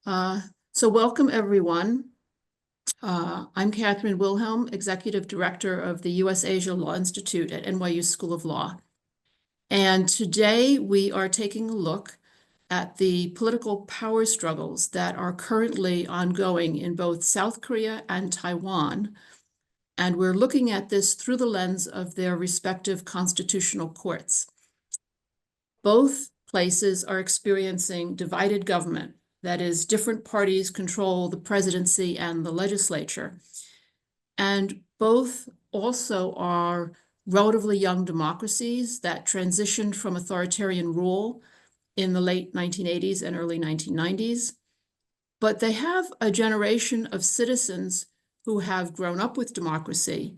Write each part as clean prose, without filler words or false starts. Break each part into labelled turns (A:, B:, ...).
A: So welcome, everyone. I'm Catherine Wilhelm, Executive Director of the U.S. Asia Law Institute at NYU School of Law. And today we are taking a look at the political power struggles that are currently ongoing in both South Korea and Taiwan. And we're looking at this through the lens of their respective constitutional courts. Both places are experiencing divided government. That is, different parties control the presidency and the legislature. And both also are relatively young democracies that transitioned from authoritarian rule in the late 1980s and early 1990s. But they have a generation of citizens who have grown up with democracy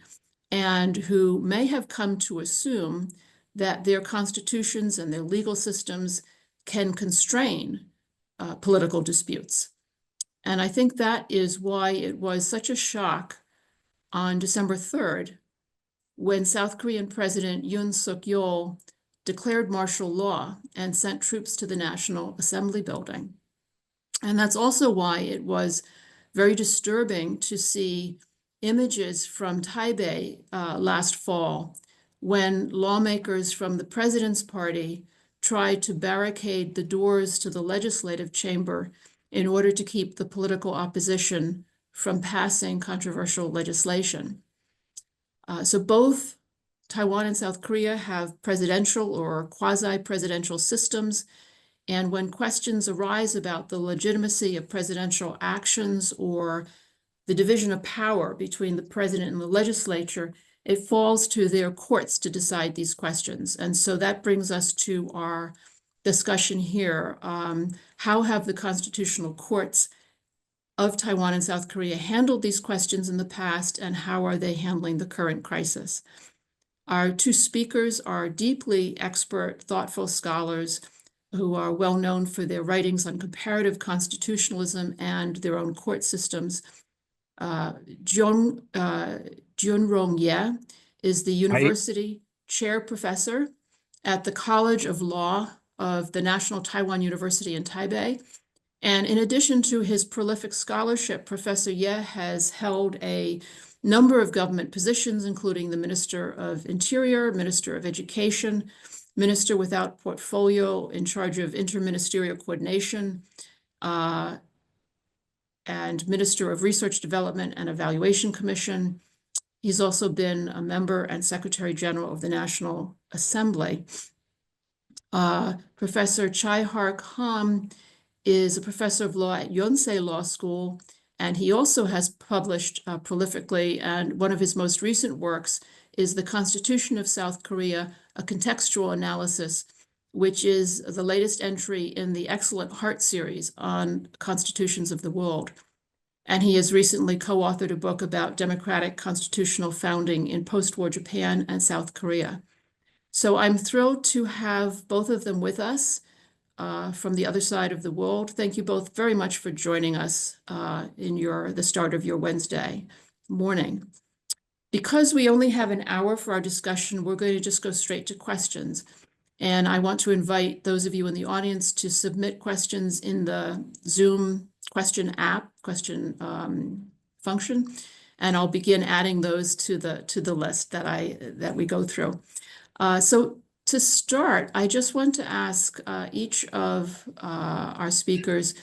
A: and who may have come to assume that their constitutions and their legal systems can constrain political disputes. And I think that is why it was such a shock on December 3rd when South Korean President Yoon Suk Yeol declared martial law and sent troops to the National Assembly building. And that's also why it was very disturbing to see images from Taipei last fall when lawmakers from the president's party tried to barricade the doors to the legislative chamber in order to keep the political opposition from passing controversial legislation. So both Taiwan and South Korea have presidential or quasi-presidential systems. And when questions arise about the legitimacy of presidential actions or the division of power between the president and the legislature, it falls to their courts to decide these questions. And so that brings us to our discussion here. How have the constitutional courts of Taiwan and South Korea handled these questions in the past, and how are they handling the current crisis? Our two speakers are deeply expert, thoughtful scholars who are well known for their writings on comparative constitutionalism and their own court systems. Jiunn-rong is the university chair professor at the College of Law of the National Taiwan University in Taipei. And in addition to his prolific scholarship, Professor Ye has held a number of government positions, including the Minister of Interior, Minister of Education, Minister without portfolio in charge of interministerial coordination, and Minister of Research Development and Evaluation Commission. He's also been a member and Secretary General of the National Assembly. Professor Chaihark Hahm is a professor of law at Yonsei Law School, and he also has published prolifically, and one of his most recent works is The Constitution of South Korea, a contextual analysis, which is the latest entry in the excellent Heart series on constitutions of the world. And he has recently co-authored a book about democratic constitutional founding in post-war Japan and South Korea. So I'm thrilled to have both of them with us from the other side of the world. Thank you both very much for joining us in the start of your Wednesday morning. Because we only have an hour for our discussion, we're going to just go straight to questions. And I want to invite those of you in the audience to submit questions in the Zoom question function, and I'll begin adding those to the list that we go through. So to start, I just want to ask each of our speakers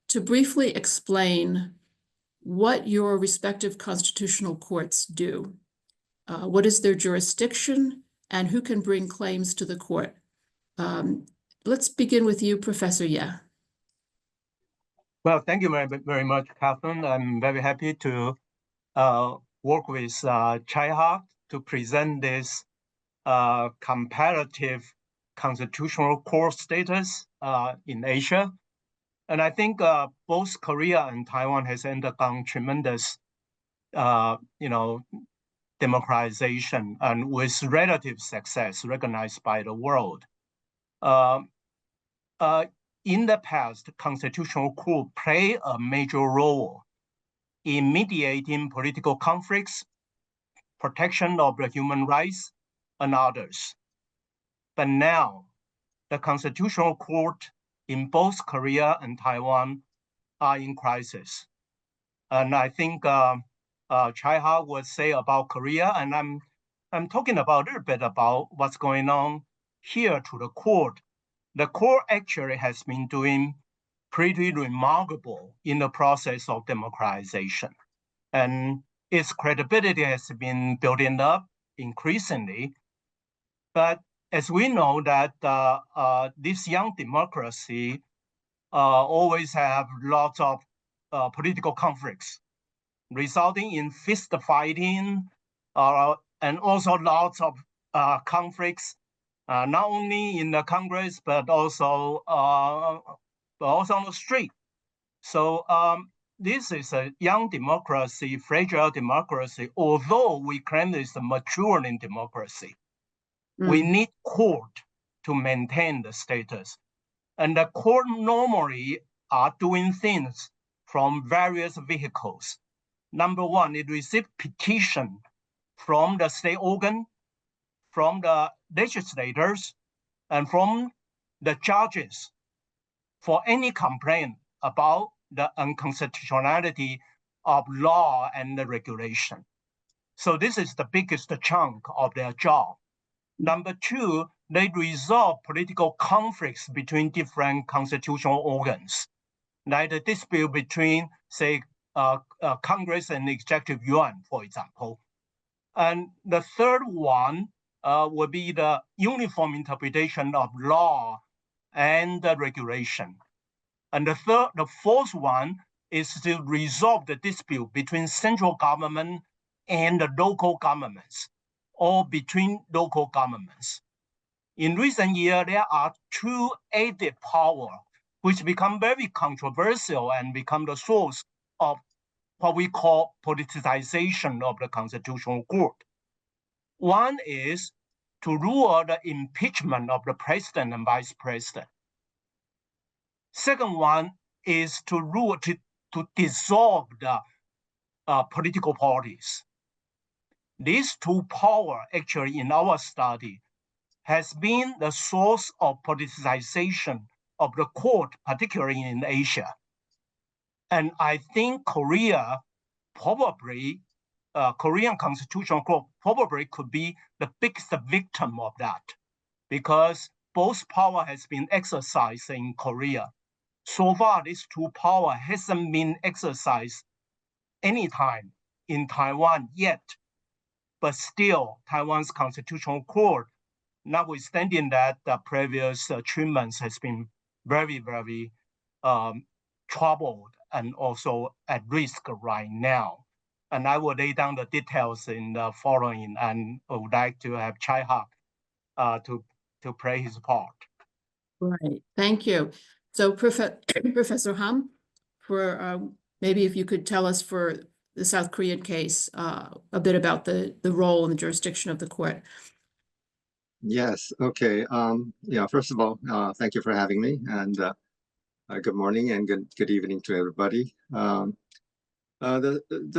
A: to briefly explain what your respective constitutional courts do. What is their jurisdiction, and who can bring claims to the court? Let's begin with you, Professor Ye.
B: Well, thank you very much, Catherine. I'm very happy to work with Chaihark to present this comparative constitutional court status in Asia. And I think both Korea and Taiwan has undergone tremendous, democratization and with relative success recognized by the world. In the past, constitutional court play a major role in mediating political conflicts, protection of the human rights, and others. But now, the constitutional court in both Korea and Taiwan are in crisis. And I think Chaihark would say about Korea, and I'm talking about a little bit about what's going on here to the court. The court actually has been doing pretty remarkable in the process of democratization. And its credibility has been building up increasingly. But as we know that this young democracy always have lots of political conflicts, resulting in fist fighting, and also lots of conflicts, not only in the Congress but also on the street. So this is a young democracy, fragile democracy. Although we claim it's a maturing democracy, we need court to maintain the status. And the court normally are doing things from various vehicles. Number one, it receives petition from the state organ, from the legislators, and from the judges for any complaint about the unconstitutionality of law and the regulation. So this is the biggest chunk of their job. Number two, they resolve political conflicts between different constitutional organs, like the dispute between, say, Congress and Executive Yuan, for example. And the third one would be the uniform interpretation of law and the regulation. And the fourth one is to resolve the dispute between central government and the local governments, or between local governments. In recent years, there are two added powers which become very controversial and become the source of what we call politicization of the Constitutional Court. One is to rule the impeachment of the president and vice president. Second one is to rule to dissolve the political parties. These two powers, actually, in our study, has been the source of politicization of the court, particularly in Asia. And I think Korea probably, Korean Constitutional Court probably could be the biggest victim of that, because both power has been exercised in Korea. So far, these two powers hasn't been exercised anytime in Taiwan yet. But still, Taiwan's Constitutional Court, notwithstanding that the previous treatments has been very, very troubled and also at risk right now. And I will lay down the details in the following, and I would like to have Chaihark to play his part.
A: Right, thank you. So Professor Hahm, for maybe if you could tell us for the South Korean case a bit about the role and the jurisdiction of the court.
C: Yes, okay. Yeah, first of all, thank you for having me, and good morning and good evening to everybody. The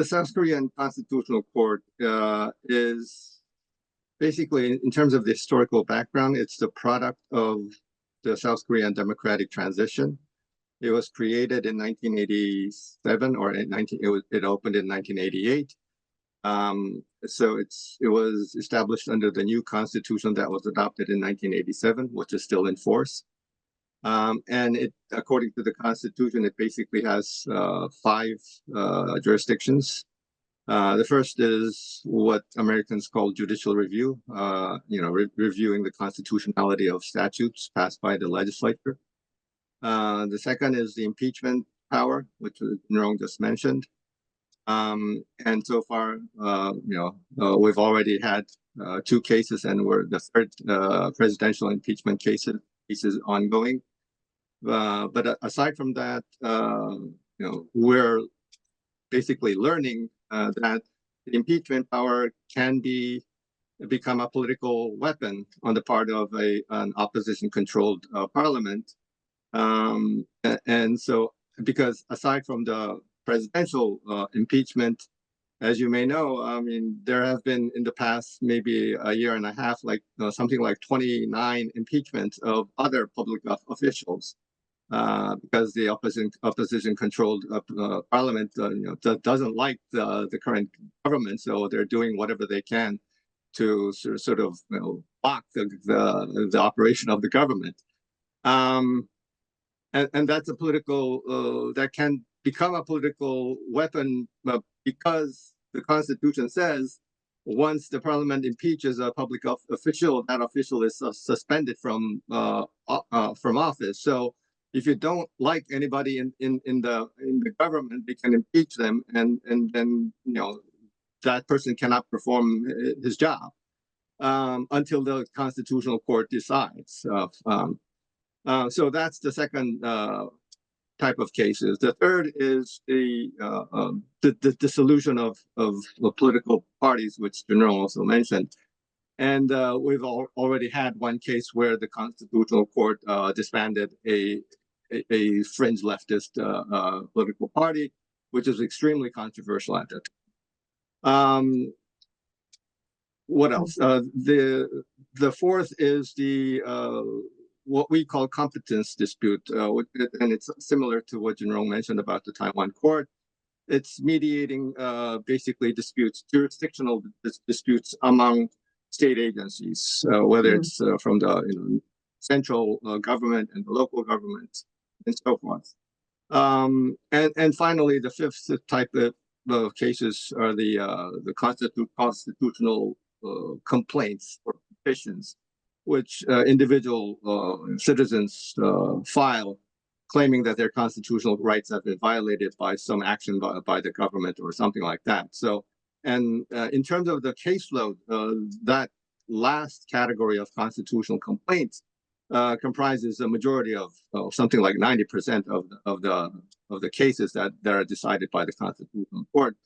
C: South Korean Constitutional Court is basically, in terms of the historical background, it's the product of the South Korean democratic transition. It was created in 1987, or it opened in 1988. So it was established under the new constitution that was adopted in 1987, which is still in force. And it, according to the constitution, it basically has 5 jurisdictions. The first is what Americans call judicial review, reviewing the constitutionality of statutes passed by the legislature. The second is the impeachment power, which Jiunn-rong just mentioned. And so far, we've already had 2 cases, and we're the third presidential impeachment cases ongoing. But aside from that, we're basically learning that the impeachment power can become a political weapon on the part of an opposition-controlled parliament. And so, because aside from the presidential impeachment, as you may know, I mean, there have been in the past maybe a year and a half, like something like 29 impeachments of other public officials. because the opposition controlled parliament doesn't like the current government, so they're doing whatever they can to sort of block the operation of the government. And that's a political that can become a political weapon because the Constitution says once the parliament impeaches a public official, that official is suspended from office. So if you don't like anybody in the government, they can impeach them, and then that person cannot perform his job until the Constitutional Court decides. So that's the second type of cases. The third is the dissolution of political parties, which Jiunn-rong also mentioned. And we've already had one case where the Constitutional Court disbanded a fringe leftist political party, which is extremely controversial at that time. What else? The fourth is the what we call competence dispute, and it's similar to what Jiunn-rong mentioned about the Taiwan court. It's mediating basically disputes, jurisdictional disputes among state agencies, whether it's from the central government and the local government and so forth. And finally, the fifth type of cases are the constitutional complaints or petitions, which individual citizens file, claiming that their constitutional rights have been violated by some action by the government or something like that. So, and in terms of the caseload, that last category of constitutional complaints comprises a majority of something like 90% of the cases that are decided by the Constitutional Court.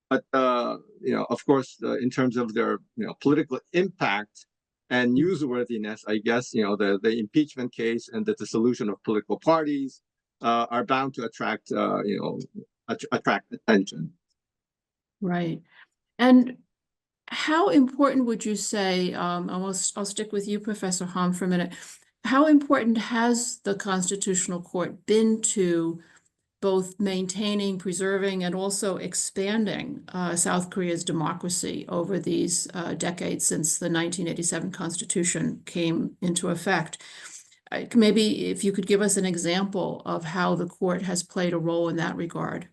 C: But of course, in terms of their political impact and newsworthiness, I guess the impeachment case and the dissolution of political parties are bound to attract attract attention.
A: Right. And how important would you say, I'll stick with you, Professor Hahm, for a minute. How important has the Constitutional Court been to both maintaining, preserving, and also expanding South Korea's democracy over these decades since the 1987 Constitution came into effect? Maybe if you could give us an example of how the court has played a role in that regard.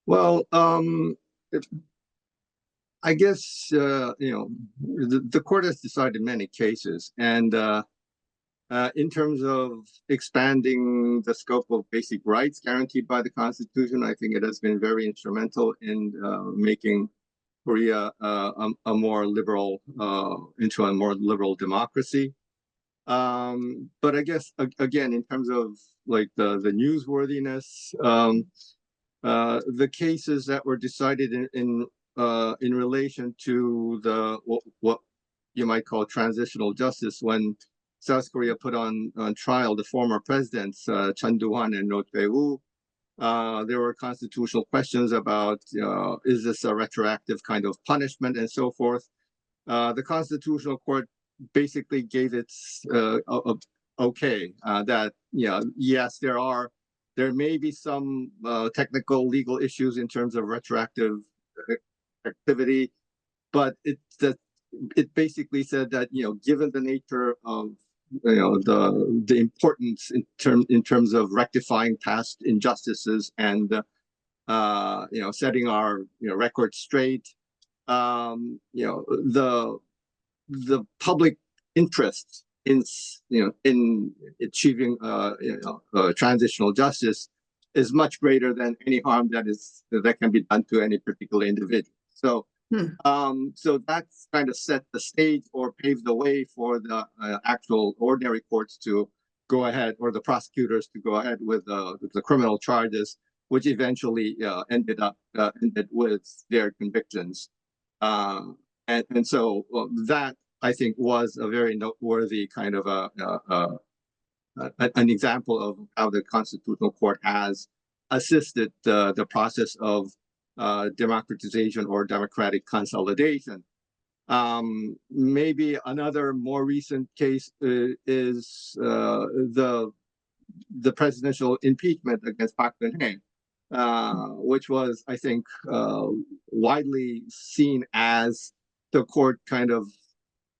C: Well, I guess the court has decided many cases, and in terms of expanding the scope of basic rights guaranteed by the Constitution, I think it has been very instrumental in making Korea a more liberal into a more liberal democracy. But I guess again, in terms of like the newsworthiness, the cases that were decided in relation to the what you might call transitional justice, when South Korea put on trial the former presidents Chun Do-hwan and Roh Tae-woo, there were constitutional questions about is this a retroactive kind of punishment and so forth. The Constitutional Court basically gave its okay that yes, there may be some technical legal issues in terms of retroactive activity, but it basically said that given the nature of the importance in terms of rectifying past injustices and setting our record straight, the public interest in achieving transitional justice is much greater than any harm that can be done to any particular individual. So so that's kind of set the stage or paved the way for the actual ordinary courts to go ahead, or the prosecutors to go ahead with the criminal charges, which eventually ended with their convictions. And so that, I think, was a very noteworthy kind of an example of how the Constitutional Court has assisted the process of democratization or democratic consolidation. Maybe another more recent case is the presidential impeachment against Park Geun-hye, which was, I think, widely seen as the court kind of,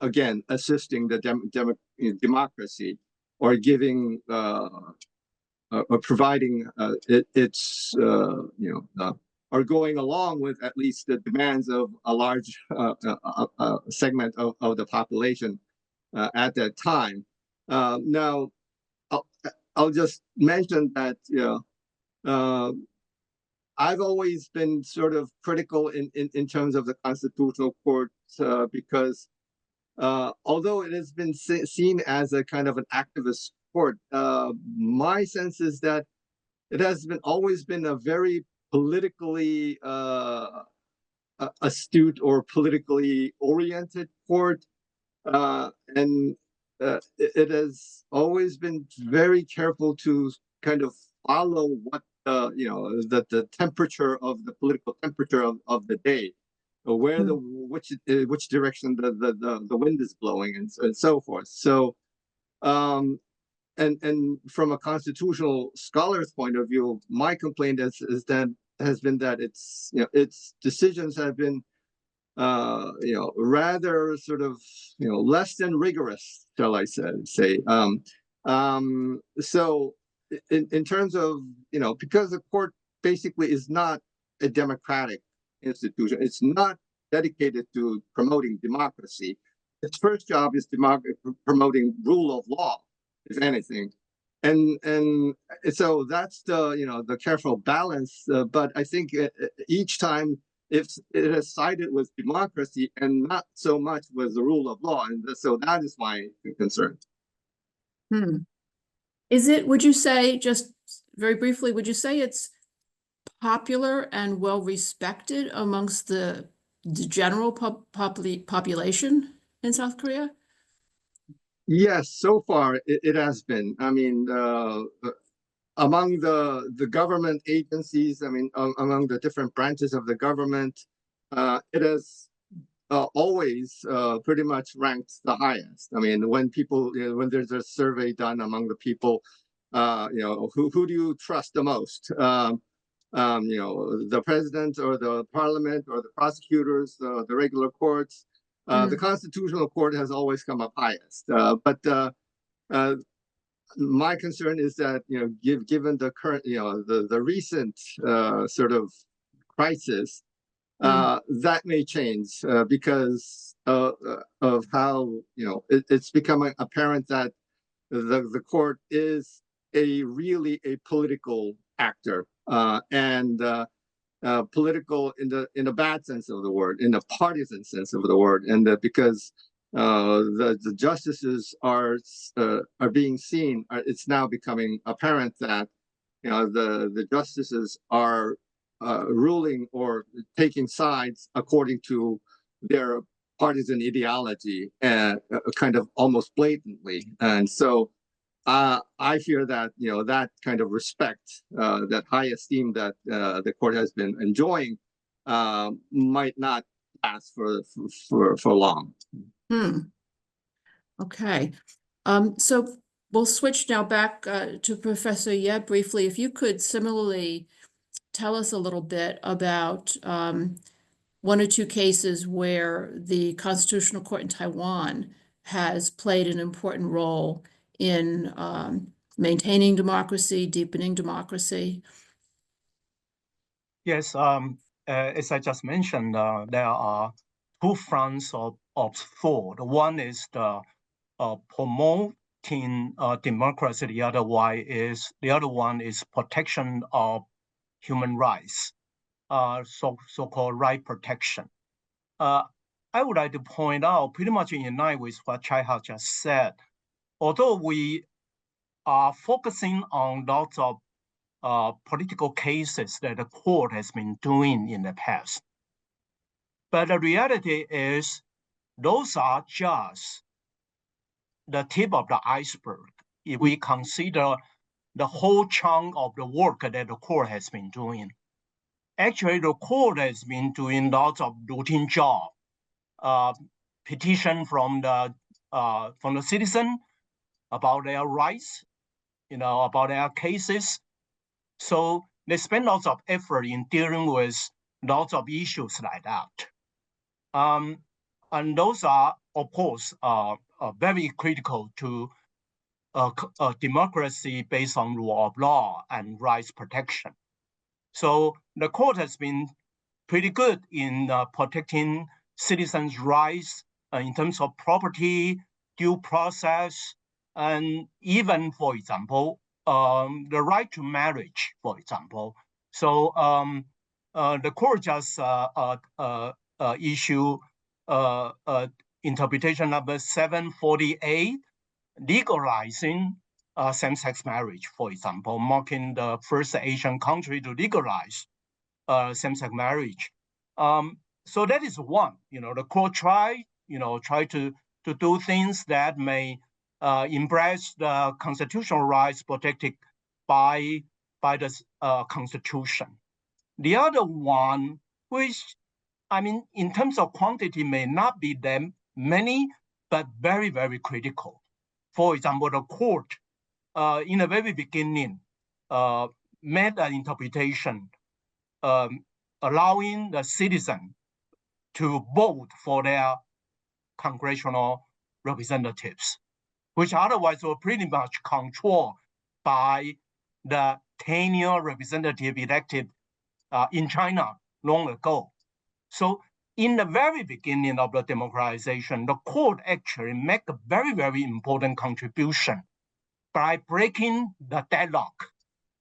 C: again, assisting the democracy, or giving or providing its or going along with at least the demands of a large segment of the population at that time. Now, I'll just mention that I've always been sort of critical in terms of the Constitutional Court because although it has been seen as a kind of an activist court, my sense is that it has always been a very politically astute or politically oriented court, and it has always been very careful to kind of follow what the temperature of the political temperature of the day, or where which direction the wind is blowing, and so forth. So and from a constitutional scholar's point of view, my complaint has been that its decisions have been rather sort of less than rigorous, shall I say. So in terms of because the court basically is not a democratic institution, it's not dedicated to promoting democracy. Its first job is promoting rule of law, if anything, and so that's the careful balance. But I think each time if it has sided with democracy and not so much with the rule of law, and so that is my concern.
A: Is it? Would you say, just very briefly, would you say it's popular and well respected amongst the general population in South Korea?
C: Yes, so far it has been. I mean, among the government agencies, I mean, among the different branches of the government, it has always pretty much ranked the highest. I mean, when people, when there's a survey done among the people, who do you trust the most? The president or the parliament or the prosecutors, the regular courts. The Constitutional Court has always come up highest, but my concern is that given the current, the recent sort of crisis, that may change because of how it's becoming apparent that the court is really a political actor, and political in the bad sense of the word, in the partisan sense of the word, and that because the justices are being seen, it's now becoming apparent that the justices are ruling or taking sides according to their partisan ideology, kind of almost blatantly, and so. I fear that that kind of respect, that high esteem that the court has been enjoying, might not last for long.
A: Okay, so we'll switch now back to Professor Ye briefly. If you could similarly tell us a little bit about one or two cases where the Constitutional Court in Taiwan has played an important role in maintaining democracy, deepening democracy.
B: Yes, as I just mentioned, there are two fronts of thought. One is the promoting democracy. The other one is protection of human rights, so-called right protection. I would like to point out, pretty much in line with what Chaihark just said, although we are focusing on lots of political cases that the court has been doing in the past, but the reality is those are just the tip of the iceberg if we consider the whole chunk of the work that the court has been doing. Actually, the court has been doing lots of routine job, petition from the citizen about their rights, about their cases. So they spend lots of effort in dealing with lots of issues like that. And those are, of course, very critical to a democracy based on rule of law and rights protection. So the court has been pretty good in protecting citizens' rights in terms of property, due process, and even, for example, the right to marriage, for example. So the court just issued interpretation number 748, legalizing same-sex marriage, for example, marking the first Asian country to legalize same-sex marriage. So that is one. The court try to do things that may embrace the constitutional rights protected by the Constitution. The other one, which in terms of quantity, may not be that many, but very, very critical. For example, the court, in the very beginning, made an interpretation allowing the citizen to vote for their congressional representatives, which otherwise were pretty much controlled by the tenure representative elected in China long ago. So in the very beginning of the democratization, the court actually made a very, very important contribution by breaking the deadlock,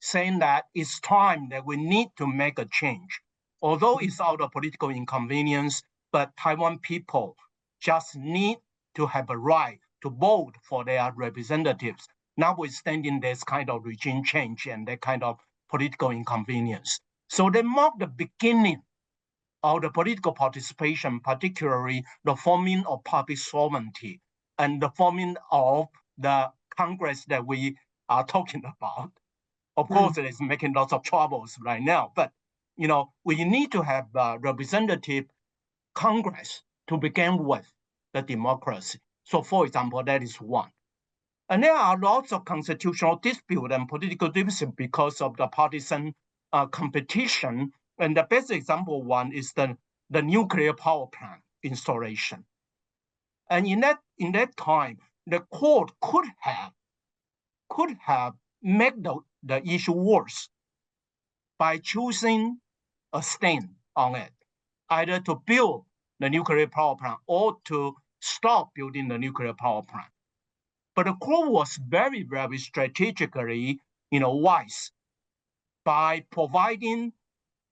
B: saying that it's time that we need to make a change. Although it's out of political inconvenience, but Taiwan people just need to have a right to vote for their representatives, notwithstanding this kind of regime change and that kind of political inconvenience. So they marked the beginning of the political participation, particularly the forming of public sovereignty and the forming of the Congress that we are talking about. Of course, it is making lots of troubles right now, but we need to have a representative Congress to begin with the democracy. So, for example, that is one. And there are lots of constitutional dispute and political dispute because of the partisan competition. And the best example one is the nuclear power plant installation. And in that time, the court could have made the issue worse by choosing a stand on it, either to build the nuclear power plant or to stop building the nuclear power plant. But the court was very, very strategically, wise by providing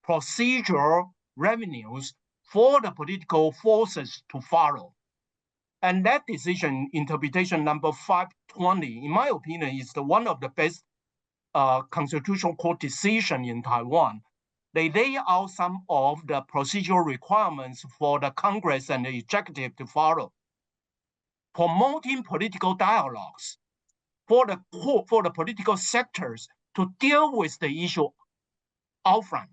B: procedural revenues for the political forces to follow. And that decision, interpretation number 520, in my opinion, is one of the best constitutional court decision in Taiwan. They lay out some of the procedural requirements for the Congress and the executive to follow. Promoting political dialogues for the political sectors to deal with the issue outright,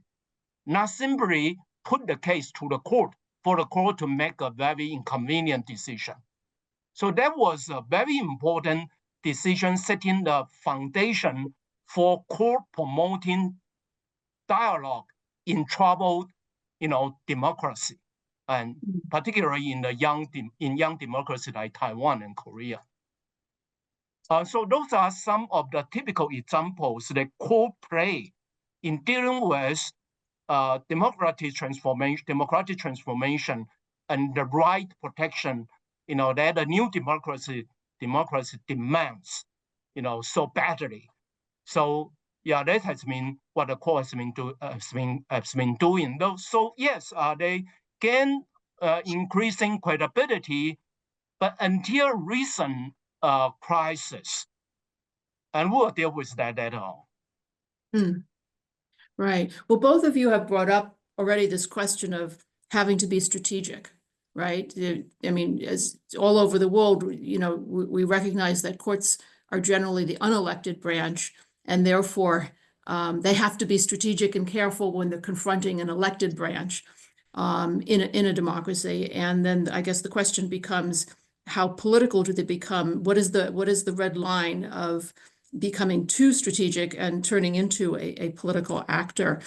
B: not simply put the case to the court for the court to make a very inconvenient decision. So that was a very important decision, setting the foundation for court promoting dialogue in troubled, democracy, and particularly in young democracy like Taiwan and Korea. So those are some of the typical examples that court play in dealing with democratic transformation and the right protection, that a new democracy demands, so badly. So yeah, that has been what the court has been doing. So yes, they gain increasing credibility, but until recent crisis, and we'll deal with that at all.
A: Right. Well, both of you have brought up already this question of having to be strategic, right? I mean, as all over the world, we recognize that courts are generally the unelected branch, and therefore they have to be strategic and careful when they're confronting an elected branch. in a democracy. And then I guess the question becomes, how political do they become? What is the red line of becoming too strategic and turning into a political actor?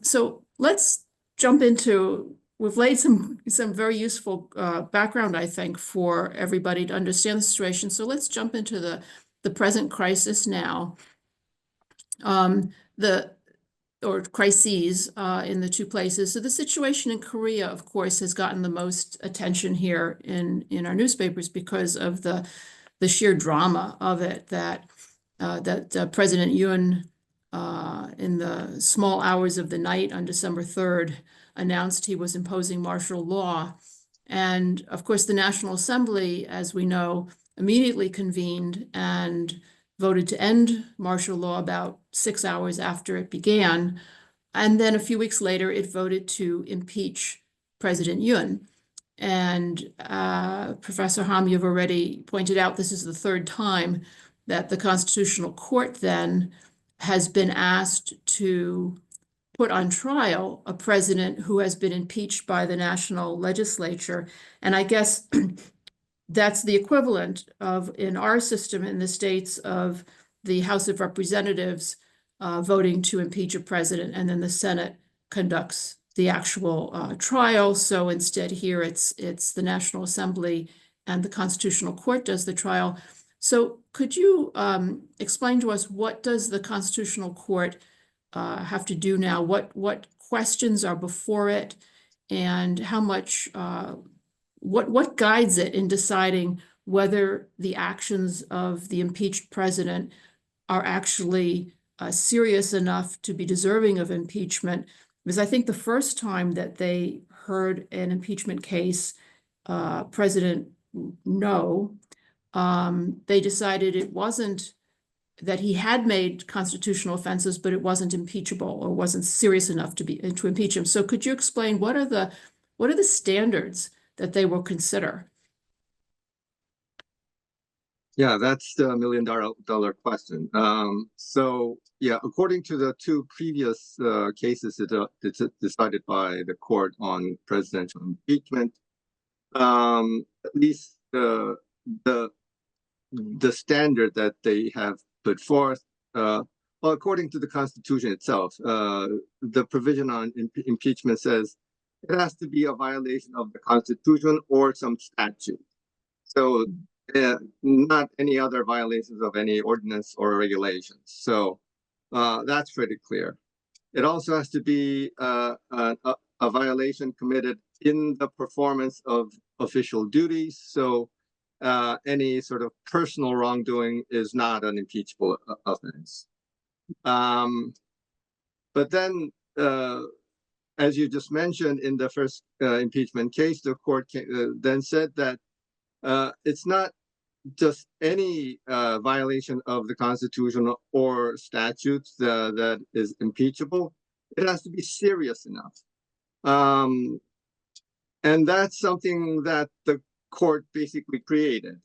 A: So let's jump into, we've laid some very useful background, I think, for everybody to understand the situation. So let's jump into the present crisis now. Or crises in the two places. So the situation in Korea, of course, has gotten the most attention here in our newspapers because of the sheer drama of it, that President Yoon, in the small hours of the night on December 3rd, announced he was imposing martial law. And of course, the National Assembly, as we know, immediately convened and voted to end martial law about 6 hours after it began. And then a few weeks later, it voted to impeach President Yoon. And Professor Hahm, you've already pointed out this is the third time that the Constitutional Court then has been asked to put on trial a president who has been impeached by the national legislature. And I guess that's the equivalent of, in our system in the States, of the House of Representatives voting to impeach a president, and then the Senate conducts the actual trial. So instead here it's the National Assembly and the Constitutional Court does the trial. So could you explain to us, what does the Constitutional Court have to do now? What questions are before it, and how much what guides it in deciding whether the actions of the impeached president are actually serious enough to be deserving of impeachment? Because I think the first time that they heard an impeachment case, President No, they decided it wasn't that he had made constitutional offenses, but it wasn't impeachable or wasn't serious enough to impeach him. So could you explain what are the standards that they will consider?
C: Yeah, that's the $1,000,000 question. So yeah, according to the two previous cases it's decided by the court on presidential impeachment, at least the standard that they have put forth, well, according to the Constitution itself, the provision on impeachment says it has to be a violation of the Constitution or some statute. So not any other violations of any ordinance or regulations. So that's pretty clear. It also has to be a violation committed in the performance of official duties. So any sort of personal wrongdoing is not an impeachable offense. But then, as you just mentioned, in the first impeachment case, the court then said that it's not just any violation of the Constitution or statutes that is impeachable. It has to be serious enough. And that's something that the court basically created.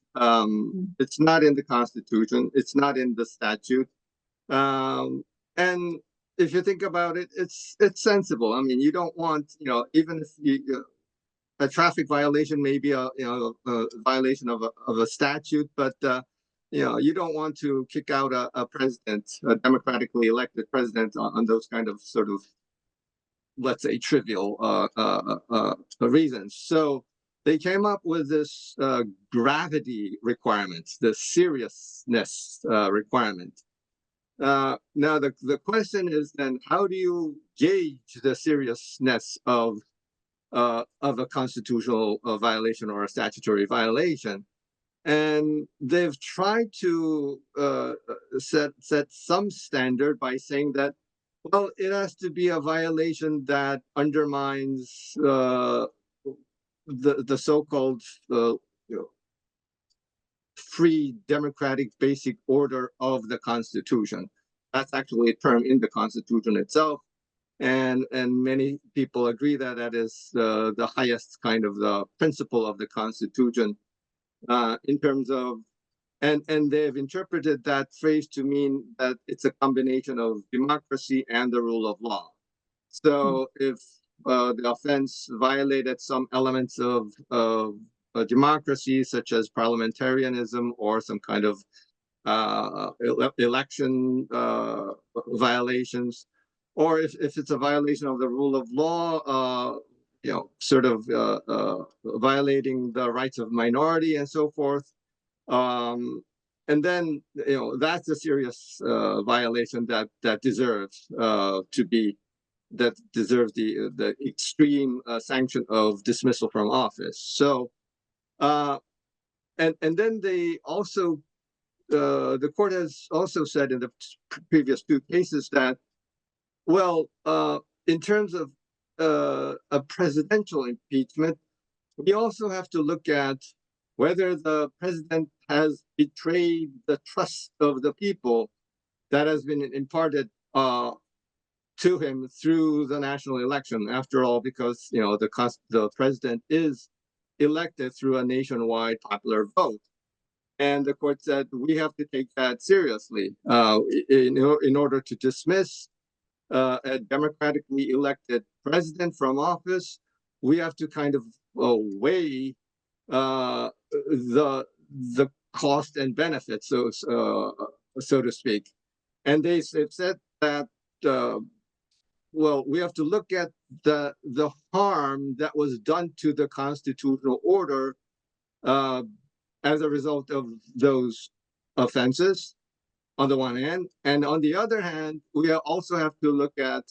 C: It's not in the Constitution. It's not in the statute. And if you think about it, it's sensible. I mean, you don't want, even if a traffic violation may be a violation of a statute, but you don't want to kick out a president, a democratically elected president, on those kind of sort of, let's say, trivial reasons. So they came up with this gravity requirement, the seriousness requirement. Now the question is then, how do you gauge the seriousness of a constitutional violation or a statutory violation? And they've tried to set some standard by saying that, well, it has to be a violation that undermines the so-called free democratic basic order of the Constitution. That's actually a term in the Constitution itself. And many people agree that that is the highest kind of the principle of the Constitution in terms of, and they've interpreted that phrase to mean that it's a combination of democracy and the rule of law. So if the offense violated some elements of democracy, such as parliamentarianism or some kind of election violations, or if it's a violation of the rule of law, sort of violating the rights of minority and so forth. And then, that's a serious violation that deserves the extreme sanction of dismissal from office. So, and then they also, the court has also said in the previous two cases that, well, in terms of a presidential impeachment, we also have to look at whether the president has betrayed the trust of the people that has been imparted to him through the national election. After all, because the president is elected through a nationwide popular vote. And the court said we have to take that seriously in order to dismiss a democratically elected president from office. We have to kind of weigh the cost and benefits, so to speak. And they've said that well, we have to look at the harm that was done to the constitutional order as a result of those offenses, on the one hand, and on the other hand, we also have to look at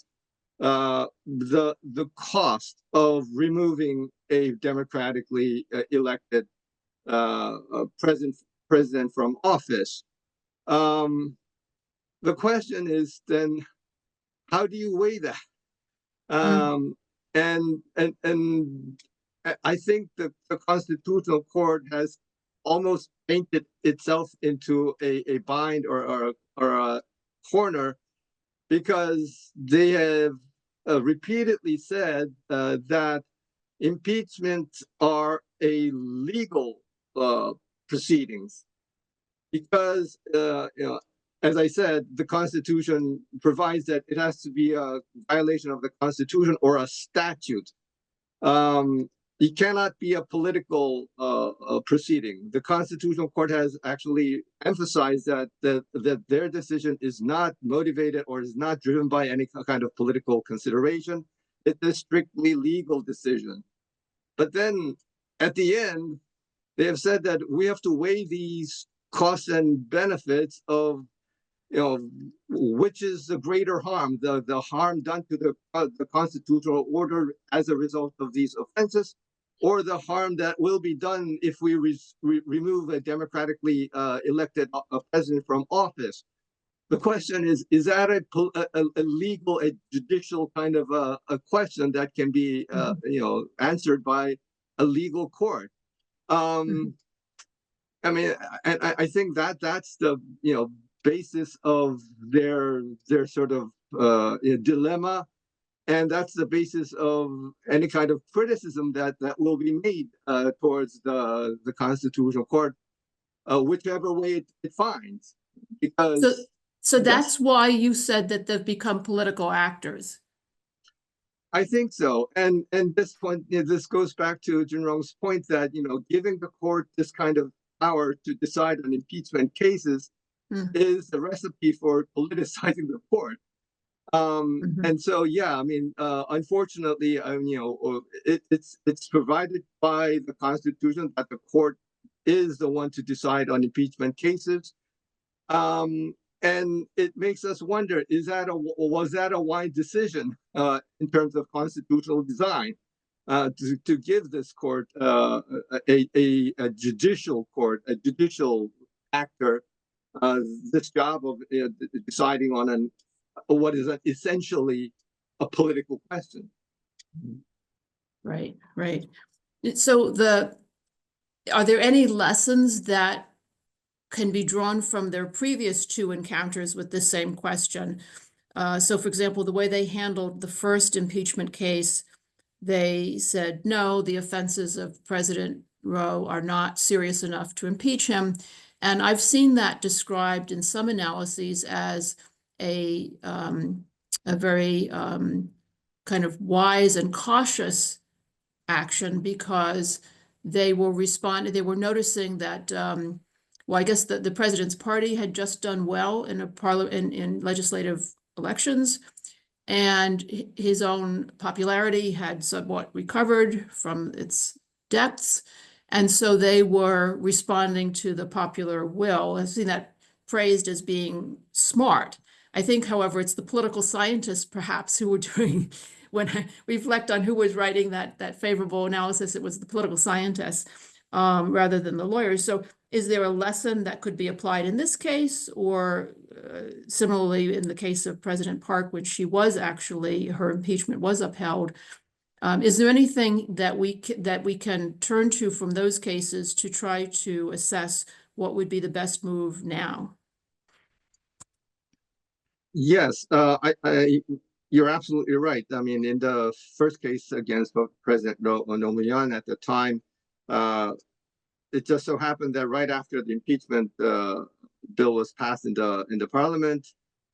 C: the cost of removing a democratically elected president from office. The question is then, how do you weigh that? And I think the Constitutional Court has almost painted itself into a bind or a corner, because they have repeatedly said that impeachments are a legal proceedings, because as I said, the Constitution provides that it has to be a violation of the Constitution or a statute. It cannot be a political proceeding. The Constitutional Court has actually emphasized that their decision is not motivated or is not driven by any kind of political consideration. It's a strictly legal decision. But then at the end, they have said that we have to weigh these costs and benefits of, which is the greater harm, the harm done to the constitutional order as a result of these offenses, or the harm that will be done if we remove a democratically elected president from office. The question is that a legal, a judicial kind of a question that can be, answered by a legal court? I mean, I think that's the, basis of their sort of dilemma. And that's the basis of any kind of criticism that will be made towards the Constitutional Court, whichever way it finds. Because
A: so that's why you said that they've become political actors.
C: I think so. And this point, this goes back to Jiunn-rong's point that, giving the court this kind of power to decide on impeachment cases is the recipe for politicizing the court. And so, yeah, I mean, unfortunately, it's provided by the Constitution that the court is the one to decide on impeachment cases. And it makes us wonder, was that a wise decision in terms of constitutional design to give this court a judicial court, a judicial actor, this job of deciding on what is essentially a political question?
A: Right. So are there any lessons that can be drawn from their previous two encounters with the same question? So, for example, the way they handled the first impeachment case, they said, no, the offenses of President Roe are not serious enough to impeach him. And I've seen that described in some analyses as a very kind of wise and cautious action because they were noticing that, well, I guess the president's party had just done well in in legislative elections, and his own popularity had somewhat recovered from its depths. And so they were responding to the popular will. I've seen that praised as being smart. I think, however, it's the political scientists perhaps who were doing, when I reflect on who was writing that favorable analysis, it was the political scientists rather than the lawyers. So is there a lesson that could be applied in this case, or similarly in the case of President Park, when her impeachment was upheld? Is there anything that we can turn to from those cases to try to assess what would be the best move now?
C: Yes, you're absolutely right. I mean, in the first case against President Yoon at the time, it just so happened that right after the impeachment bill was passed in the parliament,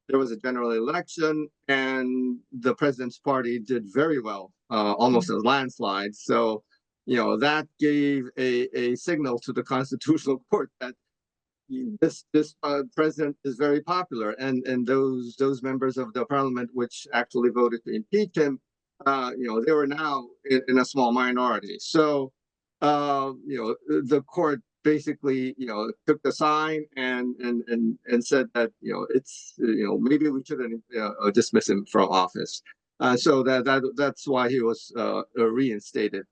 C: there was a general election, and the president's party did very well, almost a landslide. So, that gave a signal to the Constitutional Court that this president is very popular, and those members of the parliament which actually voted to impeach him, they were now in a small minority. So, the court basically, took the sign and said that, it's, maybe we shouldn't dismiss him from office. So that's why he was reinstated.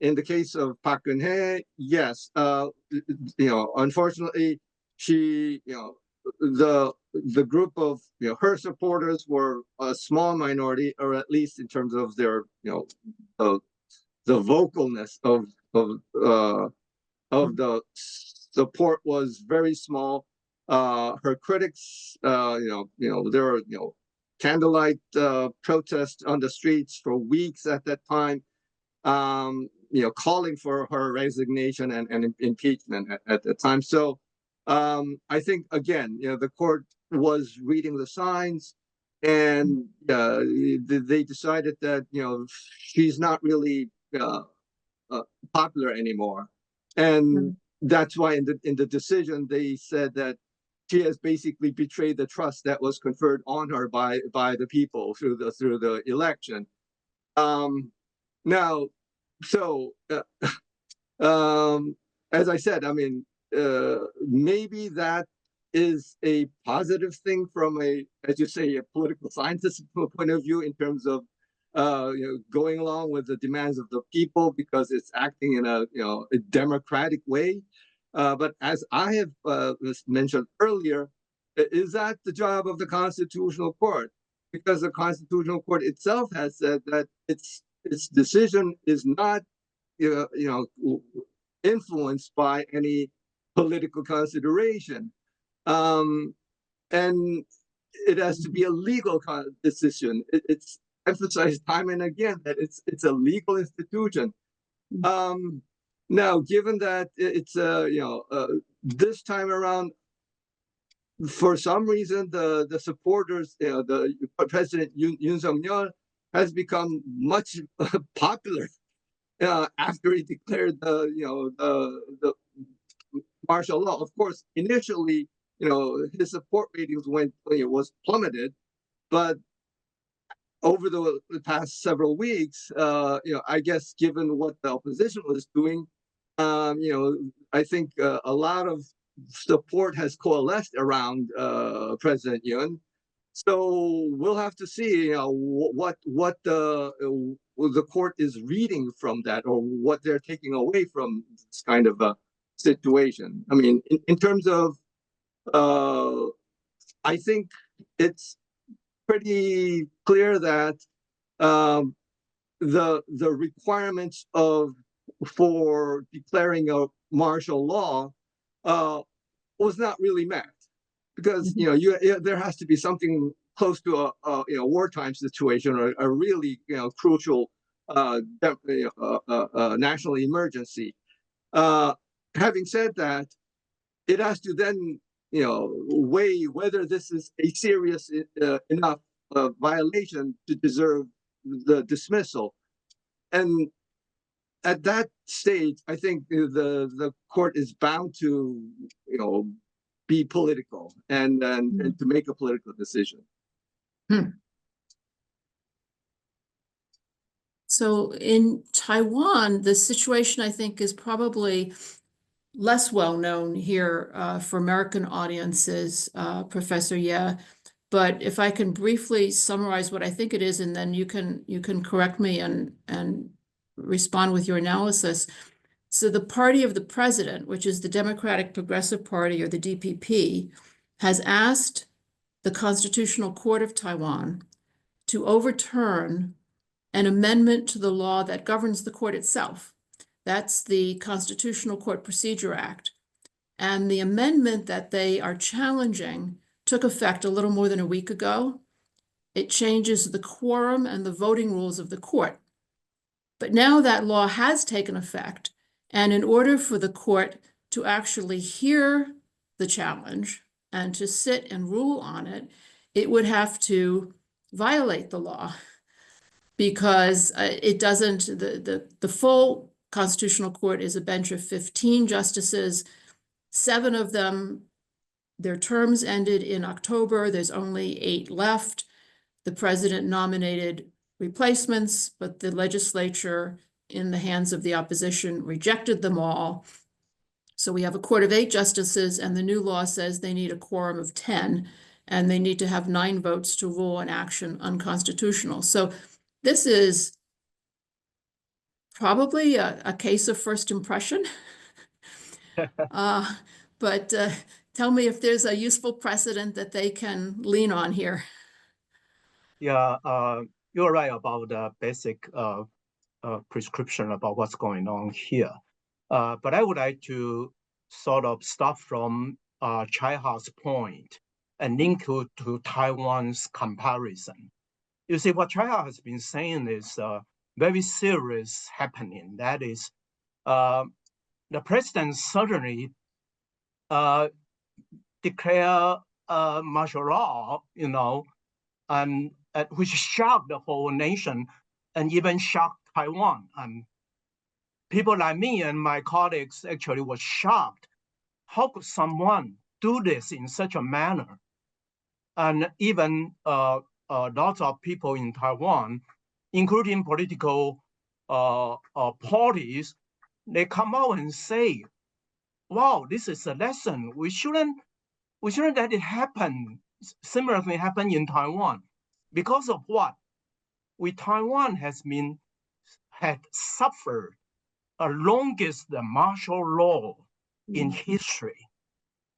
C: In the case of Park Geun-hye, yes, unfortunately, she, the group of her supporters were a small minority, or at least in terms of their the vocalness of the support was very small. Her critics, there were candlelight protests on the streets for weeks at that time, calling for her resignation and impeachment at the time. So I think, again, the court was reading the signs, and they decided that she's not really popular anymore, and that's why in the decision they said that she has basically betrayed the trust that was conferred on her by the people through the election. Now, so as I said, I mean, maybe that is a positive thing from as you say, a political scientist point of view, in terms of going along with the demands of the people, because it's acting in a democratic way. But as I have mentioned earlier, is that the job of the Constitutional Court? Because the Constitutional Court itself has said that its decision is not influenced by any political consideration, and it has to be a legal decision. It's emphasized time and again that it's a legal institution. Now, given that it's this time around, for some reason, the supporters, the President Yoon Suk Yeol has become much popular after he declared the martial law. Of course, initially, his support ratings was plummeted, but over the past several weeks, I guess, given what the opposition was doing, I think a lot of support has coalesced around President Yoon. So we'll have to see, what the court is reading from that, or what they're taking away from this kind of a situation. I mean, in terms of, I think it's pretty clear that the requirements for declaring a martial law was not really met, because there has to be something close to a wartime situation, or a really crucial national emergency. Having said that, it has to then weigh whether this is a serious enough violation to deserve the dismissal. And at that stage, I think the court is bound to, be political and to make a political decision.
A: So in Taiwan, the situation, I think, is probably less well known here for American audiences, Professor Ye. But if I can briefly summarize what I think it is, and then you can correct me and respond with your analysis. So the party of the president, which is the Democratic Progressive Party, or the DPP, has asked the Constitutional Court of Taiwan to overturn an amendment to the law that governs the court itself. That's the Constitutional Court Procedure Act. And the amendment that they are challenging took effect a little more than a week ago. It changes the quorum and the voting rules of the court. But now that law has taken effect, and in order for the court to actually hear the challenge and to sit and rule on it, it would have to violate the law, because it doesn't, the full Constitutional Court is a bench of 15 justices. 7 of them, their terms ended in October. There's only 8 left. The president nominated replacements, but the legislature, in the hands of the opposition, rejected them all. So we have a court of 8 justices, and the new law says they need a quorum of 10, and they need to have 9 votes to rule an action unconstitutional. So this is probably a case of first impression. But tell me if there's a useful precedent that they can lean on here.
B: Yeah, you're right about the basic prescription about what's going on here. But I would like to sort of start from Chaihark's point and link to Taiwan's comparison. You see, what Chaihark has been saying is very serious happening. That is, the president suddenly declare martial law, and which shocked the whole nation and even shocked Taiwan. People like me and my colleagues actually were shocked. How could someone do this in such a manner? And even lots of people in Taiwan, including political parties, they come out and say, wow, this is a lesson. We shouldn't let it happen. Similar thing happen in Taiwan. Because of what? Taiwan had suffered the longest martial law in history.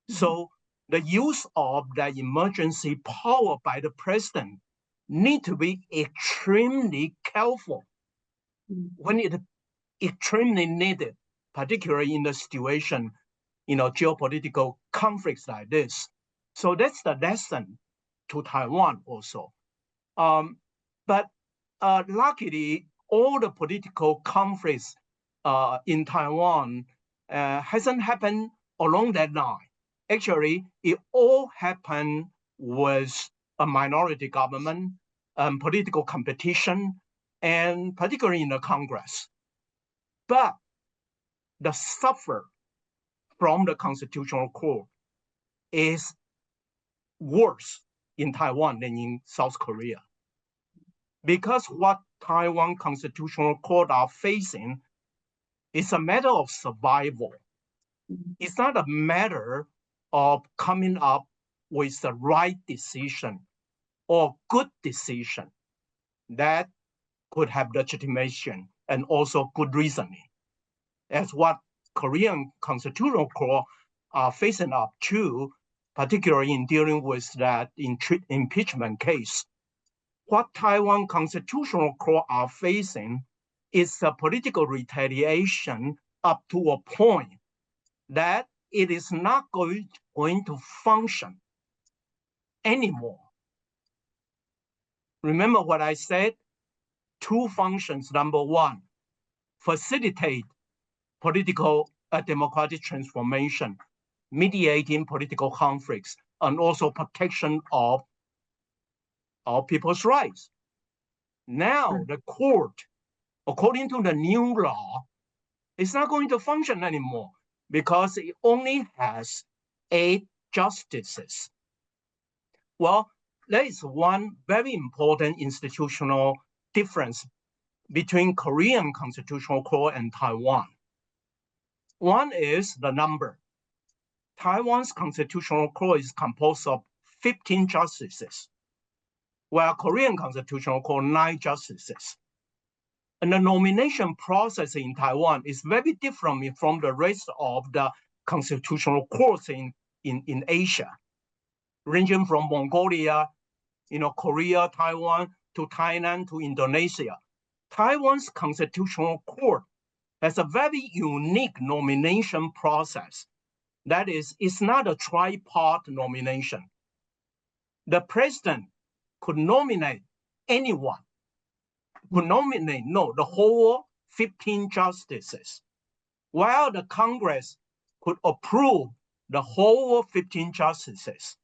B: So the use of the emergency power by the president need to be extremely careful when it extremely needed, particularly in the situation, geopolitical conflicts like this. So that's the lesson to Taiwan also. But luckily, all the political conflicts in Taiwan hasn't happened along that line. Actually, it all happened with a minority government, political competition, and particularly in the Congress. But the suffer from the Constitutional Court is worse in Taiwan than in South Korea. Because what Taiwan Constitutional Court are facing is a matter of survival. It's not a matter of coming up with the right decision or good decision that could have legitimation and also good reasoning. That's what Korean Constitutional Court are facing up to, particularly in dealing with that impeachment case. What Taiwan Constitutional Court are facing is a political retaliation up to a point that it is not going to function anymore. Remember what I said? 2 functions. Number 1, facilitate political democratic transformation, mediating political conflicts, and also protection of our people's rights. Now the court, according to the new law, is not going to function anymore because it only has 8 justices. Well, there is one very important institutional difference between Korean Constitutional Court and Taiwan. One is the number. Taiwan's Constitutional Court is composed of 15 justices, while Korean Constitutional Court 9 justices. And the nomination process in Taiwan is very different from the rest of the constitutional courts in Asia, ranging from Mongolia, Korea, Taiwan, to Thailand, to Indonesia. Taiwan's constitutional court has a very unique nomination process. That is, it's not a tri-part nomination. The president could nominate anyone, the whole 15 justices, while the Congress could approve the whole 15 justices.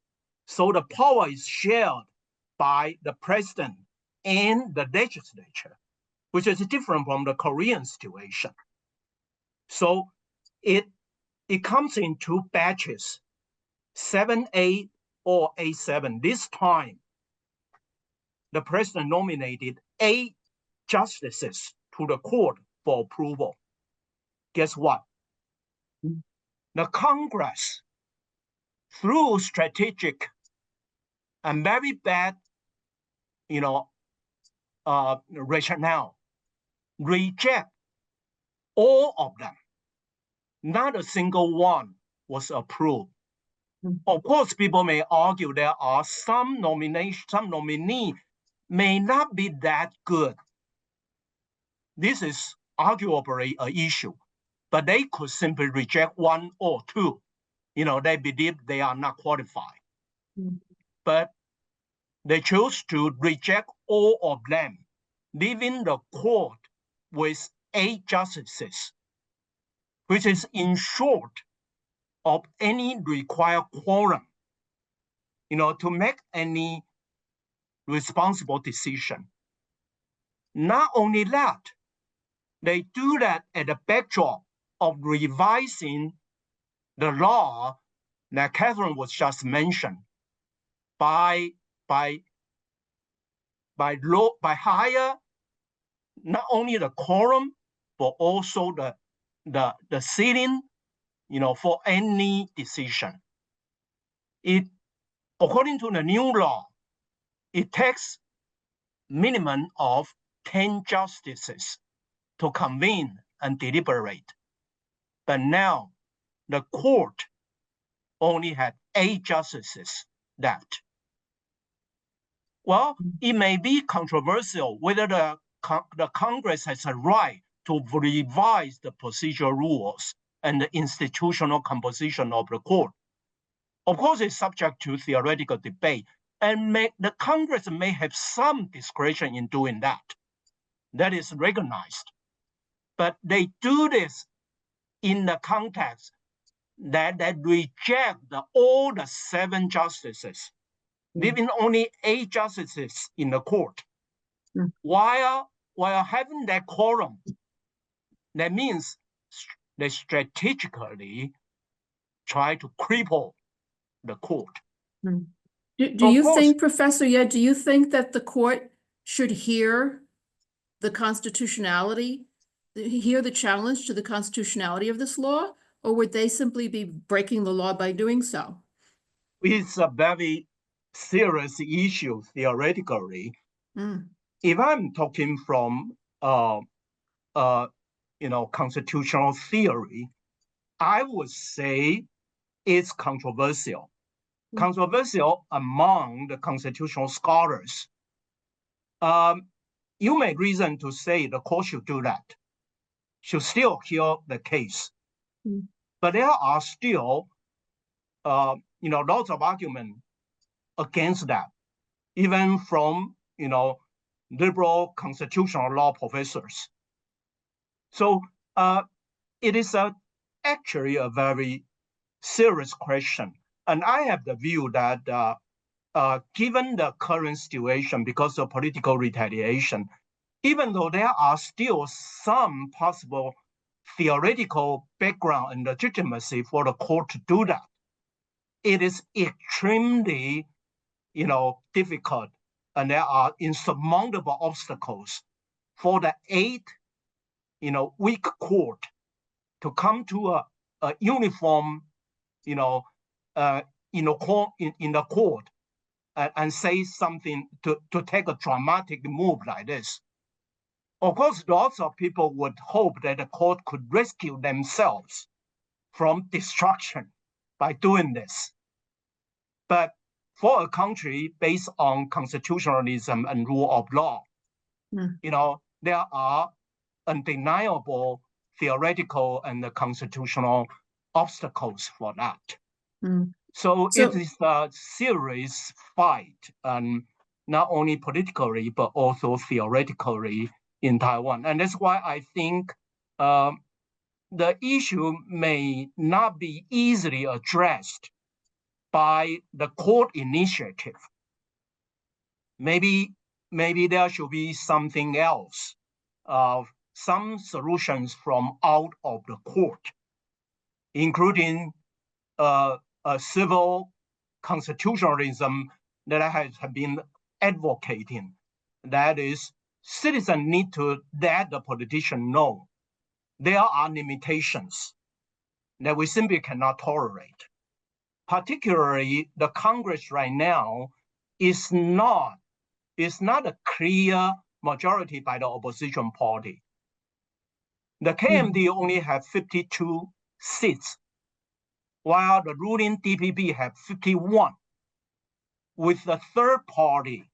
B: So the power is shared by the president and the legislature, which is different from the Korean situation. So it comes in 2 batches, 7-8 or 8-7. This time, the president nominated 8 justices to the court for approval. Guess what? The Congress, through strategic and very bad, rationale, reject all of them. Not a single one was approved. Of course, people may argue there are some nominee may not be that good. This is arguably an issue, but they could simply reject 1 or 2. They believe they are not qualified. But they chose to reject all of them, leaving the court with 8 justices, which is in short of any required quorum, to make any responsible decision. Not only that, they do that at the backdrop of revising the law that Catherine was just mentioned by higher not only the quorum but also the sitting, for any decision. According to the new law, it takes minimum of 10 justices to convene and deliberate. But now the court only had 8 justices left. Well, it may be controversial whether the Congress has a right to revise the procedural rules and the institutional composition of the court. Of course, it's subject to theoretical debate, and the Congress may have some discretion in doing that. That is recognized. But they do this in the context that they reject all the 7 justices, leaving only 8 justices in the court. While having that quorum, that means they strategically try to cripple the court.
A: Do you think, Professor Ye, do you think that the court should hear the constitutionality, hear the challenge to the constitutionality of this law, or would they simply be breaking the law by doing so?
B: It's a very serious issue theoretically. If I'm talking from constitutional theory, I would say it's controversial. Controversial among the constitutional scholars. You may reason to say the court should do that, should still hear the case. But there are still, lots of argument against that, even from, liberal constitutional law professors. So it is actually a very serious question. And I have the view that given the current situation because of political retaliation, even though there are still some possible theoretical background and legitimacy for the court to do that, it is extremely, difficult, and there are insurmountable obstacles for the weak court to come to a uniform, in the court and say something to take a dramatic move like this. Of course, lots of people would hope that the court could rescue themselves from destruction by doing this. But for a country based on constitutionalism and rule of law, there are undeniable theoretical and constitutional obstacles for that. So it is a serious fight, not only politically, but also theoretically in Taiwan. And that's why I think the issue may not be easily addressed by the court initiative. Maybe there should be something else, some solutions from out of the court, including a civil constitutionalism that I have been advocating. That is, citizens need to let the politician know there are limitations that we simply cannot tolerate. Particularly, the Congress right now is not a clear majority by the opposition party. The KMT only have 52 seats, while the ruling DPP have 51. With the third party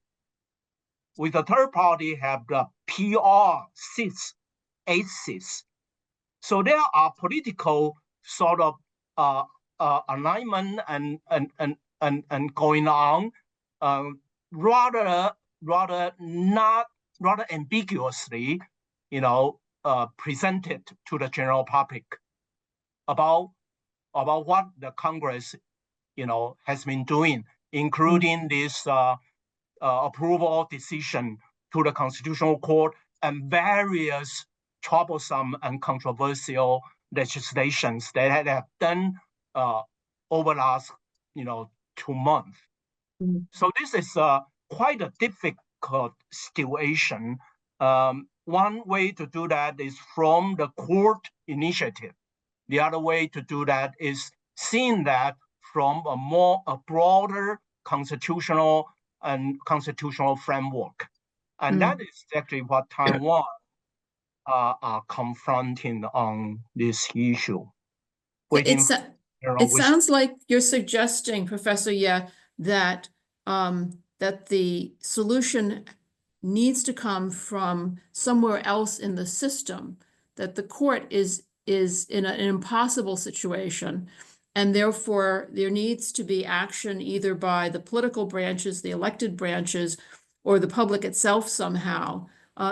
B: have the PR seats, 8 seats. So there are political sort of alignment and going on, rather ambiguously, presented to the general public about what the Congress, has been doing, including this approval decision to the Constitutional Court and various troublesome and controversial legislations that have done over the last, 2 months. So this is quite a difficult situation. One way to do that is from the court initiative. The other way to do that is seeing that from a broader constitutional framework. And that is actually what Taiwan are confronting on this issue.
A: It sounds like you're suggesting, Professor Ye, that that the solution needs to come from somewhere else in the system, that the court is in an impossible situation, and therefore there needs to be action either by the political branches, the elected branches, or the public itself somehow.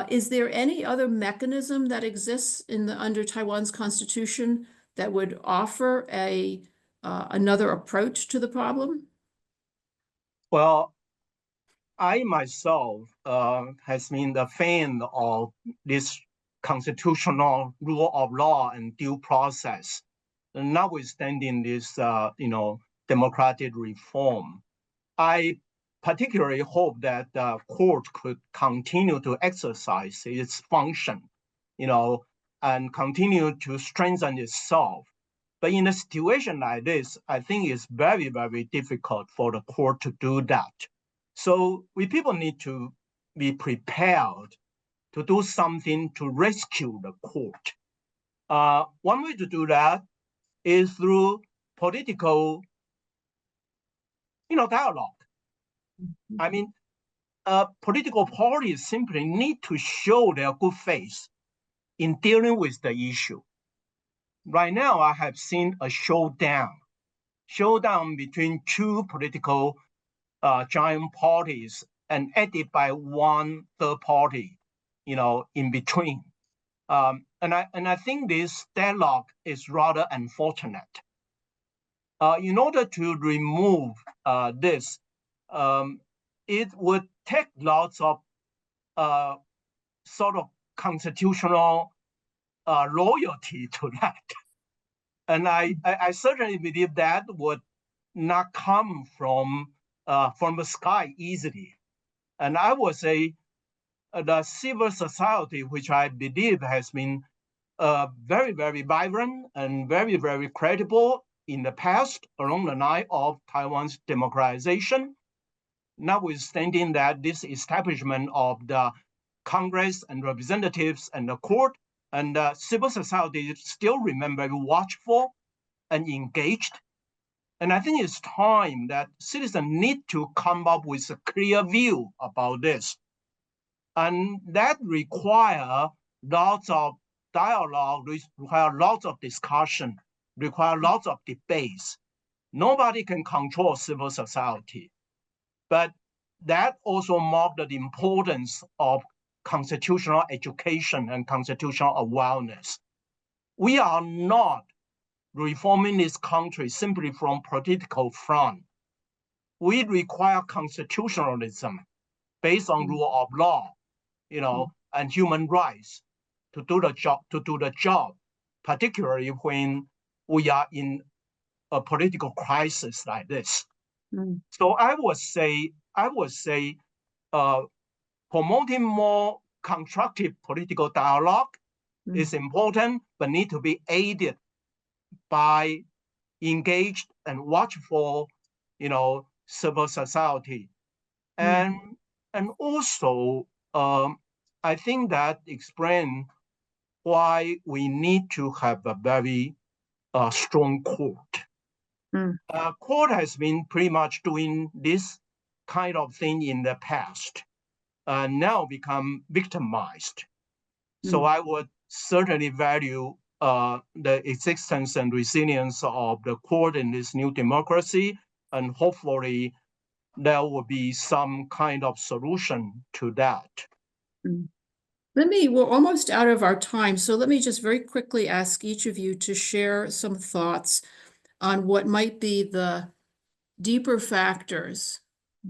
A: Is there any other mechanism that exists under Taiwan's constitution that would offer another approach to the problem?
B: Well, I myself has been the fan of this constitutional rule of law and due process, notwithstanding this, democratic reform. I particularly hope that the court could continue to exercise its function, and continue to strengthen itself. But in a situation like this, I think it's very, very difficult for the court to do that. So we people need to be prepared to do something to rescue the court. One way to do that is through political, dialogue. I mean, political parties simply need to show their good faith in dealing with the issue. Right now, I have seen a showdown between two political giant parties and added by one third party, in between. And I think this dialogue is rather unfortunate. In order to remove this, it would take lots of sort of constitutional loyalty to that. And I certainly believe that would not come from the sky easily. And I would say the civil society, which I believe has been very, very vibrant and very, very credible in the past along the line of Taiwan's democratization, notwithstanding that this establishment of the Congress and representatives and the court and civil society still remain very watchful and engaged. And I think it's time that citizens need to come up with a clear view about this. And that requires lots of dialogue, require lots of discussion, require lots of debates. Nobody can control civil society, but that also marks the importance of constitutional education and constitutional awareness. We are not reforming this country simply from political front. We require constitutionalism based on rule of law, and human rights to do the job, particularly when we are in a political crisis like this. So I would say promoting more constructive political dialogue is important, but need to be aided by engaged and watchful, civil society. And also, I think that explains why we need to have a very strong court. Court has been pretty much doing this kind of thing in the past, now become victimized. So I would certainly value the existence and resilience of the court in this new democracy, and hopefully there will be some kind of solution to that.
A: We're almost out of our time, so let me just very quickly ask each of you to share some thoughts on what might be the deeper factors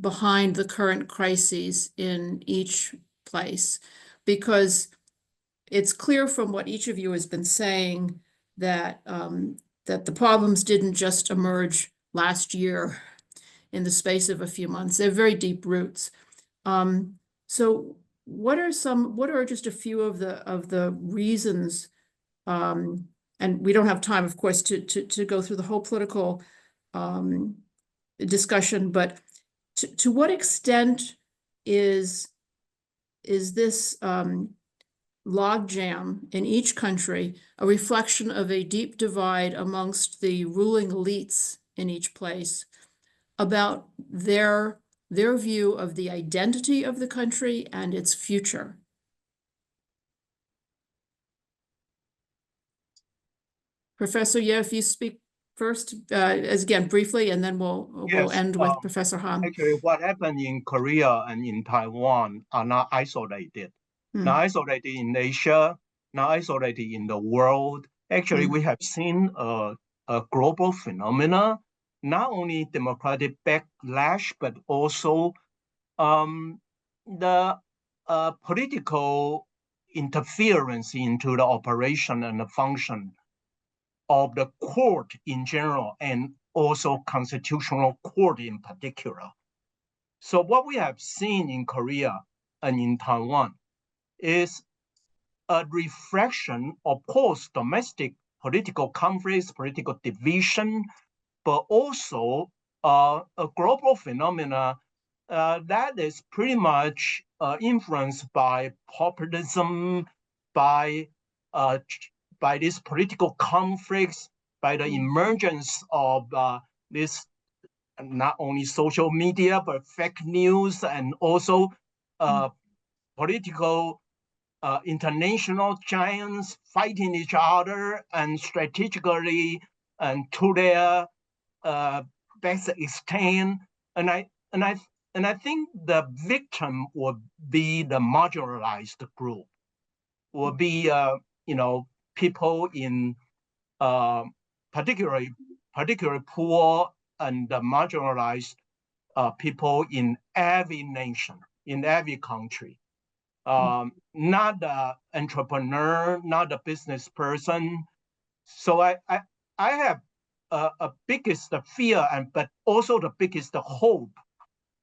A: behind the current crises in each place, because it's clear from what each of you has been saying that that the problems didn't just emerge last year in the space of a few months. They're very deep roots. So what are just a few of the reasons, and we don't have time, of course, to go through the whole political discussion, but to what extent is this logjam in each country a reflection of a deep divide amongst the ruling elites in each place about their view of the identity of the country and its future? Professor Ye, if you speak first, as again briefly, and then we'll end with Professor Hahm.
B: Actually, what happened in Korea and in Taiwan are not isolated. Not isolated in Asia, not isolated in the world. Actually, we have seen a global phenomena, not only democratic backlash, but also the political interference into the operation and the function of the court in general, and also constitutional court in particular. So what we have seen in Korea and in Taiwan is a reflection of course domestic political conflicts, political division, but also a global phenomena that is pretty much influenced by populism, by these political conflicts, by the emergence of this not only social media, but fake news, and also political international giants fighting each other and strategically and to their best extent. And I think the victim would be the marginalized group, will be people in particularly poor and marginalized people in every nation, in every country. Not the entrepreneur, not the business person. So I have a biggest fear, but also the biggest hope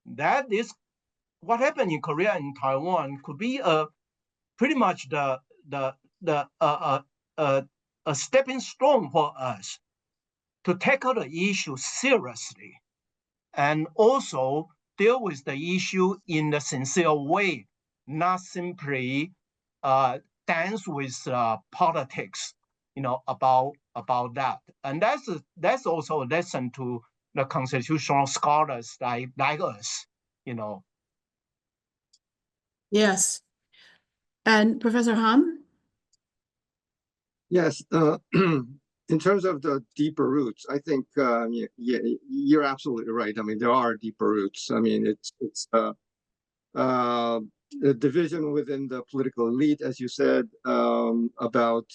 B: that is what happened in Korea and Taiwan could be pretty much a stepping stone for us to tackle the issue seriously and also deal with the issue in a sincere way, not simply dance with politics, about that. And that's also a lesson to the constitutional scholars like us,
A: Yes. And Professor Hahm?
C: Yes, in terms of the deeper roots, I think you're absolutely right. I mean, there are deeper roots. I mean, it's a division within the political elite, as you said, about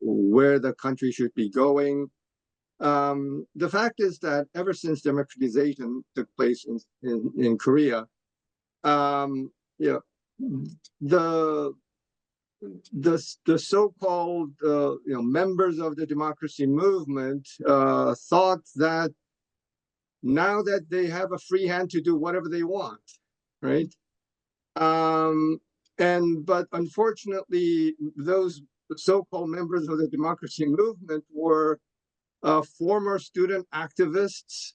C: where the country should be going. The fact is that ever since democratization took place in Korea, the so-called members of the democracy movement thought that now that they have a free hand to do whatever they want, right? But unfortunately, those so-called members of the democracy movement were former student activists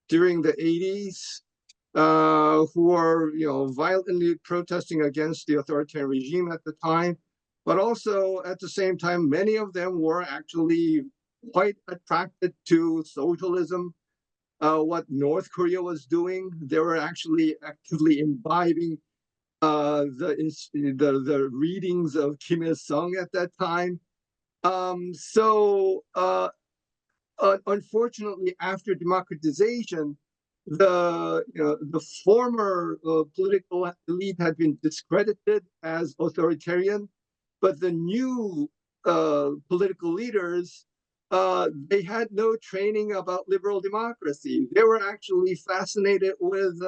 C: during the 80s, who are violently protesting against the authoritarian regime at the time. But also at the same time, many of them were actually quite attracted to socialism, what North Korea was doing. They were actually actively imbibing the readings of Kim Il-sung at that time. Unfortunately, after democratization, the former political elite had been discredited as authoritarian, but the new political leaders, they had no training about liberal democracy. They were actually fascinated with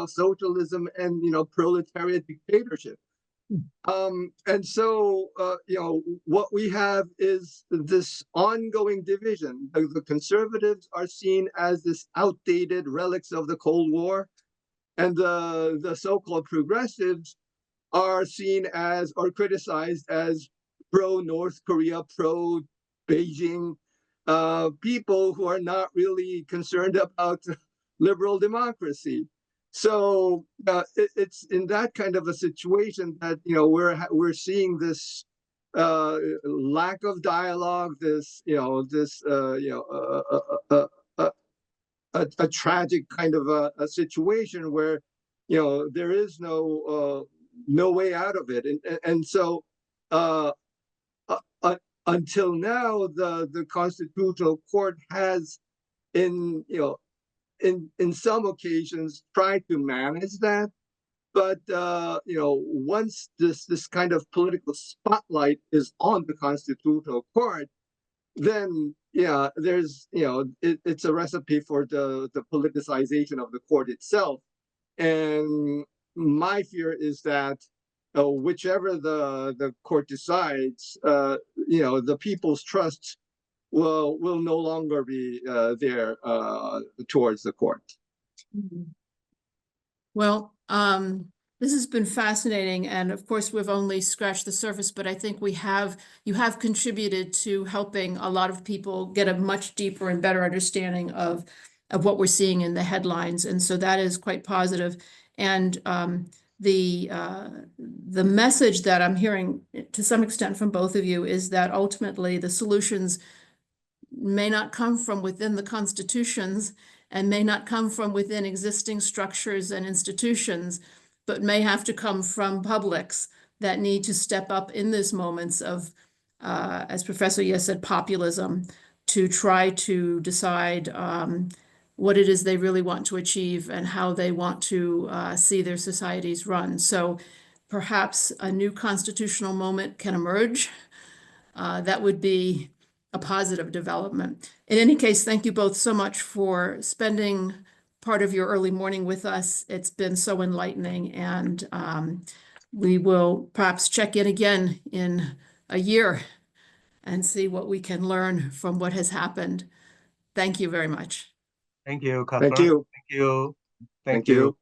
C: socialism and proletariat dictatorship. And so what we have is this ongoing division. The conservatives are seen as this outdated relics of the Cold War, and the so-called progressives are seen as or criticized as pro-North Korea, pro-Beijing people who are not really concerned about liberal democracy. So it's in that kind of a situation that we're seeing this lack of dialogue, this a tragic kind of a situation where there is no way out of it, and so until now the Constitutional Court has in some occasions tried to manage that, but once this kind of political spotlight is on the Constitutional Court, then there's it's a recipe for the politicization of the court itself. And my fear is that whichever the court decides, the people's trust will no longer be there towards the court.
A: Well, this has been fascinating, and of course we've only scratched the surface, but I think you have contributed to helping a lot of people get a much deeper and better understanding of what we're seeing in the headlines, and so that is quite positive. And the message that I'm hearing to some extent from both of you is that ultimately the solutions may not come from within the constitutions and may not come from within existing structures and institutions, but may have to come from publics that need to step up in these moments of, as Professor Ye said, populism, to try to decide what it is they really want to achieve and how they want to see their societies run. So perhaps a new constitutional moment can emerge. That would be a positive development. In any case, thank you both so much for spending part of your early morning with us. It's been so enlightening, and we will perhaps check in again in a year and see what we can learn from what has happened. Thank you very much.
B: Thank you, Catherine.
C: Thank you.
B: Thank you.
C: Thank you.